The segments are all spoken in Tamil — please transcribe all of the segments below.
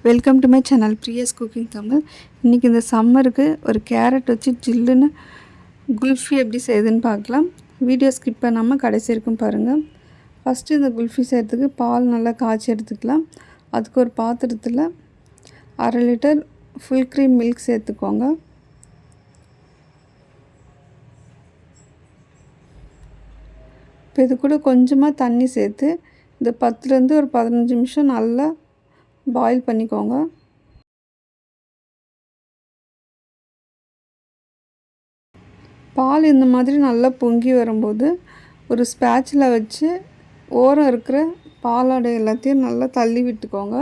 Welcome to my channel Priya's cooking Tamil. இன்றைக்கி இந்த சம்மருக்கு ஒரு கேரட் வச்சு ஜில்லுன்னு குல்ஃபி எப்படி செய்யுதுன்னு பார்க்கலாம். வீடியோ ஸ்கிப் பண்ணாமல் கடைசி வரைக்கும் பாருங்கள். ஃபஸ்ட்டு இந்த குல்ஃபி செய்கிறதுக்கு பால் நல்லா காய்ச்சி எடுத்துக்கலாம். அதுக்கு ஒரு பாத்திரத்தில் 1/2 லிட்டர் ஃபுல் க்ரீம் மில்க் சேர்த்துக்கோங்க. இப்போ இது கூட கொஞ்சமாக தண்ணி சேர்த்து இந்த 10லேருந்து ஒரு 15 நிமிஷம் நல்லா பாயில் பண்ணிக்கோங்க. பால் இந்த மாதிரி நல்லா பொங்கி வரும்போது ஒரு ஸ்பேட்சில் வச்சு ஓரம் இருக்கிற பாலாடை எல்லாத்தையும் நல்லா தள்ளி விட்டுக்கோங்க.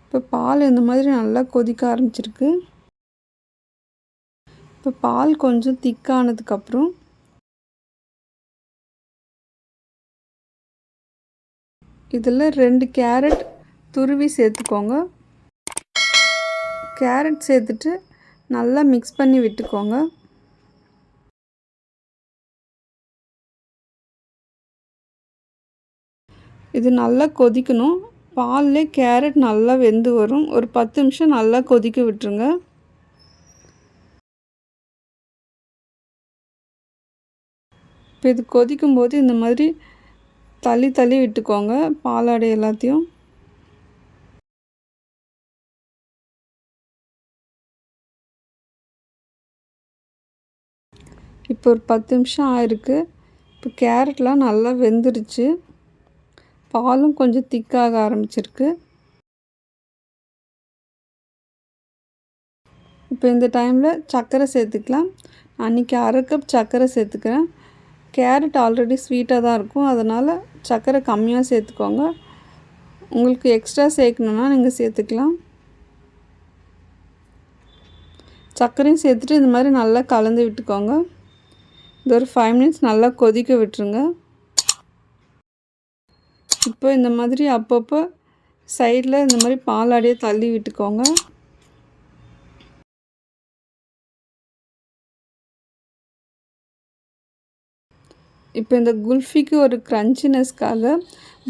இப்போ பால் இந்த மாதிரி நல்லா கொதிக்க ஆரம்பிச்சிருக்கு. இப்போ பால் கொஞ்சம் திக்கானதுக்கப்புறம் இதில் 2 கேரட் துருவி சேர்த்துக்கோங்க. கேரட் சேர்த்துட்டு நல்லா மிக்ஸ் பண்ணி விட்டுக்கோங்க. இது நல்லா கொதிக்கணும். பால்லே கேரட் நல்லா வெந்து வரும். ஒரு 10 நிமிஷம் நல்லா கொதிக்க விட்டுருங்க. இப்போ இது கொதிக்கும்போது இந்த மாதிரி தள்ளி தள்ளி விட்டுக்கோங்க பாலாடை எல்லாத்தையும். இப்போ ஒரு 10 நிமிஷம் ஆயிருக்கு. இப்போ கேரட்லாம் நல்லா வெந்துருச்சு. பாலும் கொஞ்சம் திக்காக ஆரம்பிச்சிருக்கு. இப்போ இந்த டைமில் சர்க்கரை சேர்த்துக்கலாம். அன்றைக்கி 1/2 கப் சர்க்கரை சேர்த்துக்கிறேன். கேரட் ஆல்ரெடி ஸ்வீட்டாக தான் இருக்கும், அதனால் சர்க்கரை கம்மியாக சேர்த்துக்கோங்க. உங்களுக்கு எக்ஸ்ட்ரா சேர்க்கணுன்னா நீங்கள் சேர்த்துக்கலாம். சர்க்கரையும் சேர்த்துட்டு இந்த மாதிரி நல்லா கலந்து விட்டுக்கோங்க. இது ஒரு 5 மினிட்ஸ் நல்லா கொதிக்க விட்டுருங்க. இப்போ இந்த மாதிரி அப்பப்போ சைடில் இந்த மாதிரி பாலாடையை தள்ளி விட்டுக்கோங்க. இப்போ இந்த குல்ஃபிக்கு ஒரு க்ரன்ச்சினஸ்க்காக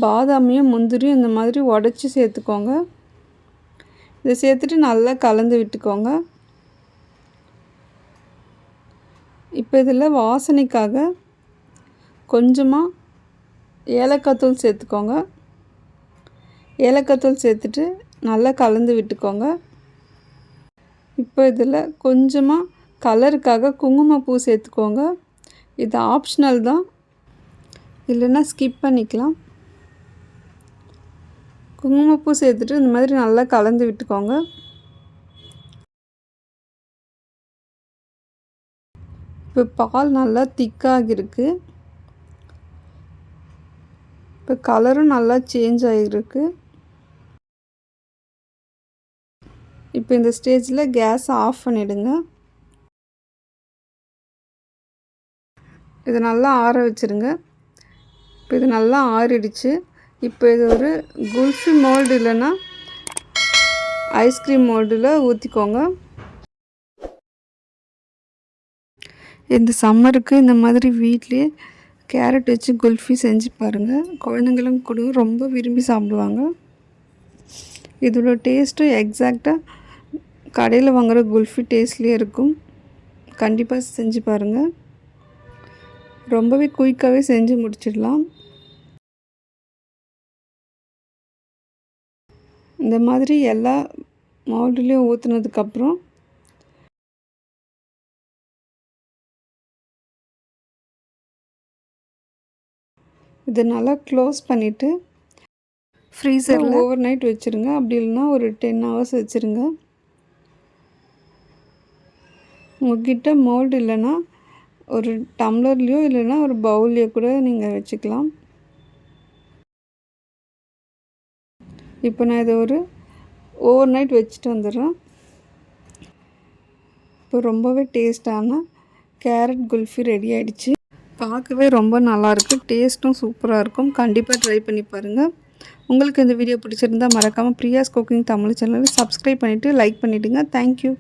பாதாமையும் முந்திரியும் இந்த மாதிரி உடச்சி சேர்த்துக்கோங்க. இதை சேர்த்துட்டு நல்லா கலந்து விட்டுக்கோங்க. இப்போ இதில் வாசனைக்காக கொஞ்சமாக ஏலக்காய் தூள் சேர்த்துக்கோங்க. ஏலக்காய் தூள் சேர்த்துட்டு நல்லா கலந்து விட்டுக்கோங்க. இப்போ இதில் கொஞ்சமாக கலருக்காக குங்குமப்பூ சேர்த்துக்கோங்க. இது ஆப்ஷனல் தான், இல்லைன்னா ஸ்கிப் பண்ணிக்கலாம். குங்குமப்பூ சேர்த்துட்டு இந்த மாதிரி நல்லா கலந்து விட்டுக்கோங்க. இப்போ பால் நல்லா திக்காகிருக்கு. இப்போ கலரும் நல்லா சேஞ்ச் ஆகிருக்கு. இப்போ இந்த ஸ்டேஜில் கேஸை ஆஃப் பண்ணிவிடுங்க. இது நல்லா ஆற வச்சுருங்க. இப்போ இது நல்லா ஆறிடுச்சு. இப்போ இது ஒரு குல்ஃபி மோல்டு இல்லைன்னா ஐஸ்கிரீம் மோல்டில் ஊற்றிக்கோங்க. இந்த சம்மருக்கு இந்த மாதிரி வீட்லேயே கேரட் வச்சு குல்ஃபி செஞ்சு பாருங்கள். குழந்தைங்களும் கூட ரொம்ப விரும்பி சாப்பிடுவாங்க. இதோட டேஸ்ட்டு எக்ஸாக்டாக கடையில் வாங்குகிற குல்ஃபி டேஸ்ட்லேயே இருக்கும். கண்டிப்பாக செஞ்சு பாருங்கள். ரொம்பவே குயிக்காகவே செஞ்சு முடிச்சிடலாம். இந்த மாதிரி எல்லா மோல்டுலேயும் ஊற்றுனதுக்கப்புறம் இதை நல்லா க்ளோஸ் பண்ணிவிட்டு ஃப்ரீசரில் ஓவர் நைட் வச்சுருங்க. அப்படி இல்லைன்னா ஒரு 10 ஹவர்ஸ் வச்சுருங்க. உங்கள்கிட்ட மோல்டு இல்லைன்னா ஒரு டம்ளர்லேயோ இல்லைன்னா ஒரு பவுல்லையோ கூட நீங்கள் வச்சுக்கலாம். இப்போ நான் இதை ஒரு ஓவர் நைட் வச்சுட்டு வந்துடுறேன். இப்போ ரொம்பவே டேஸ்டான கேரட் குல்ஃபி ரெடி ஆகிடுச்சு. பார்க்கவே ரொம்ப நல்லாயிருக்கு, டேஸ்ட்டும் சூப்பராக இருக்கும். கண்டிப்பாக ட்ரை பண்ணி பாருங்கள். உங்களுக்கு இந்த வீடியோ பிடிச்சிருந்தால் மறக்காமல் பிரியாஸ் குக்கிங் தமிழ் சேனலை சப்ஸ்கிரைப் பண்ணிவிட்டு லைக் பண்ணிவிடுங்க. தேங்க்யூ.